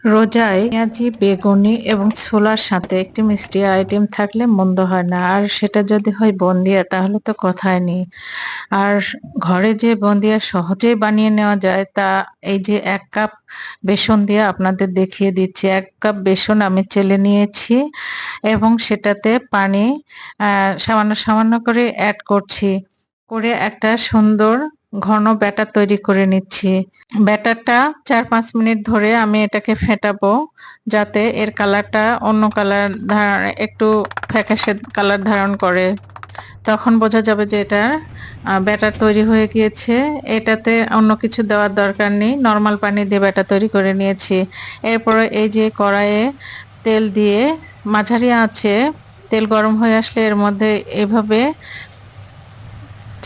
রোজায় পেঁয়াজি, বেগুনি এবং ছোলার সাথে একটি মিষ্টি আইটেম থাকলে মন্দ হয় না। আর সেটা যদি হয় বন্দিয়া তাহলে তো কথাই নেই। আর ঘরে যে বন্দিয়া সহজেই বানিয়ে নেওয়া যায় তা এই যে ১ কাপ বেসন দিয়ে আপনাদের দেখিয়ে দিচ্ছি। ১ কাপ বেসন আমি চেলে নিয়েছি এবং সেটাতে পানি সামান্য, সামান্য করে এড করছি। করে একটা সুন্দর ঘন ব্যাটার তৈরি করে নিচ্ছি। ব্যাটারটা ৪-৫ মিনিট ধরে আমি এটাকে ফেটাবো যাতে এর কালারটা অন্য কালার একটু ফ্যাকাশে কালার ধারণ করে। তখন বোঝা যাবে যে এটা ব্যাটার তৈরি হয়ে গিয়েছে। এটাতে অন্য কিছু দেওয়ার দরকার নেই। নরমাল পানি দিয়ে ব্যাটার তৈরি করে নিয়েছি। এরপরে এই যে কড়াইয়ে তেল দিয়ে মাঝারি আঁচে তেল গরম হয়ে আসলে এর মধ্যে এভাবে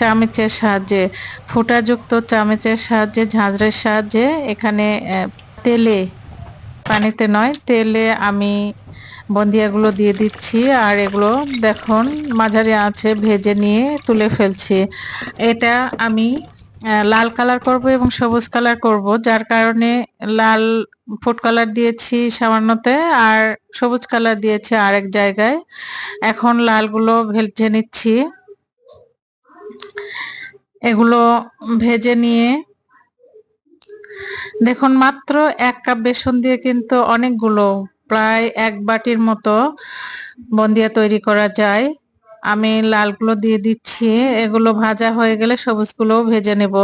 চামচের সাহায্যে ফুটাযুক্ত চামচের সাহায্যে ঝাঁঝরের সাহায্যে এখানে তেলে, পানিতে নয় তেলে আমি বন্দিয়াগুলো দিয়ে দিচ্ছি। আর এগুলো দেখুন মাঝারি আঁচে ভেজে নিয়ে তুলে ফেলছি। এটা আমি লাল কালার করব এবং সবুজ কালার করব, যার কারণে লাল ফুড কালার দিয়েছি সামান্যতে আর সবুজ কালার দিয়েছি আরেক জায়গায়। এখন লালগুলো ভেজে নিচ্ছি। এগুলো ভেজে নিয়ে দেখুন মাত্র ১ কাপ বেসন দিয়ে কিন্তু অনেকগুলো প্রায় ১ বাটির মতো বন্দিয়া তৈরি করা যায়। আমি লালগুলো দিয়ে দিচ্ছি। এগুলো ভাজা হয়ে গেলে সবুজগুলোও ভেজে নেব।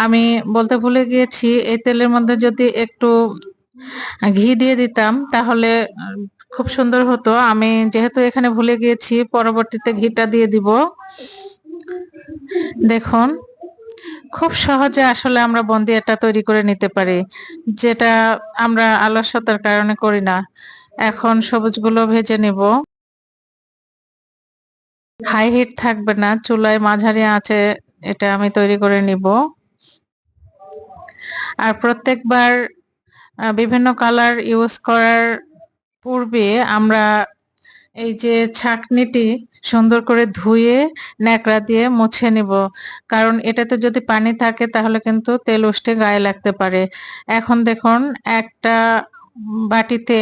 আমি বলতে ভুলে গিয়েছি এই তেলের মধ্যে যদি একটু ঘি দিয়ে দিতাম তাহলে খুব সুন্দর হতো। আমি যেহেতু এখানে ভুলে গিয়েছি পরবর্তীতে ঘিটা দিয়ে দিব। দেখুন খুব সহজে আসলে আমরা বন্দিয়াটা তৈরি করে নিতে পারি, যেটা আমরা অলসতার কারণে করি না। এখন সবুজগুলো ভেজে নিব। হাই হিট থাকবে না, চুলায় মাঝারি আঁচে এটা আমি তৈরি করে নিব। আর প্রত্যেকবার বিভিন্ন কালার ইউজ করার পূর্বে আমরা এই যে ছাঁকনিটি সুন্দর করে ধুয়ে ন্যাকড়া দিয়ে মুছে নিব, কারণ এটাতে যদি পানি থাকে তাহলে কিন্তু তেল উস্টে গায়ে লাগতে পারে। এখন দেখুন একটা বাটিতে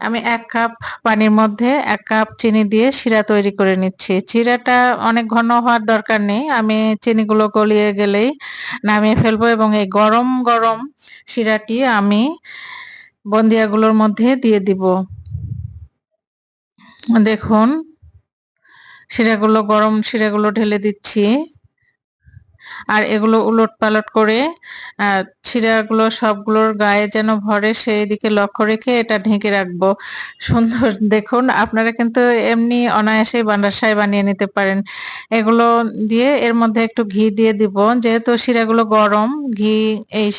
আমি ১ কাপ পানির মধ্যে ১ কাপ চিনি দিয়ে শিরা তৈরি করে নিচ্ছি। চিরাটা অনেক ঘন হওয়ার দরকার নেই। আমি চিনিগুলো গলিয়ে গেলেই নামিয়ে ফেলবো এবং এই গরম গরম শিরাটি আমি বন্দিয়াগুলোর মধ্যে দিয়ে দিব। দেখুন গরম শিরাগুলো ঢেলে দিচ্ছি। আর এগুলো উলটপালট করে শিরাগুলো সবগুলোর গায়ে যেন ভরে সেই দিকে লক্ষ্য রেখে এটা ঢেকে রাখবো। সুন্দর দেখুন আপনারা কিন্তু এমনি অনায়াসেই বাসায় বানিয়ে নিতে পারেন। এগুলো দিয়ে এর মধ্যে একটু ঘি দিয়ে দিব। যেহেতু শিরাগুলো গরম, ঘি এই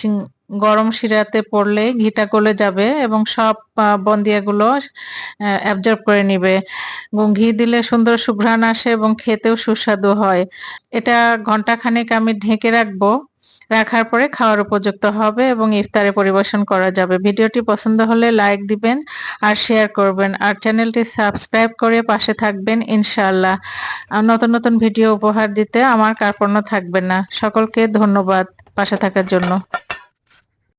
গরম শিরাতে পড়লে ঘিটা গলে যাবে এবং সব বন্দিয়াগুলো অ্যাবজর্ব করে নিবে। ঘি দিলে সুন্দর সুঘ্রাণ আসে এবং খেতেও সুস্বাদু হয়। এটা ঘন্টাখানেক আমি ঢেকে রাখবো। রাখার পরে খাওয়ার উপযুক্ত হবে এবং ইফতারে পরিবেশন করা যাবে। ভিডিওটি পছন্দ হলে লাইক দিবেন আর শেয়ার করবেন। আর চ্যানেলটি সাবস্ক্রাইব করে পাশে থাকবেন ইনশাআল্লাহ। নতুন নতুন ভিডিও উপহার দিতে আমার কার্পণ্য থাকবে না। সকলকে ধন্যবাদ পাশে থাকার জন্য।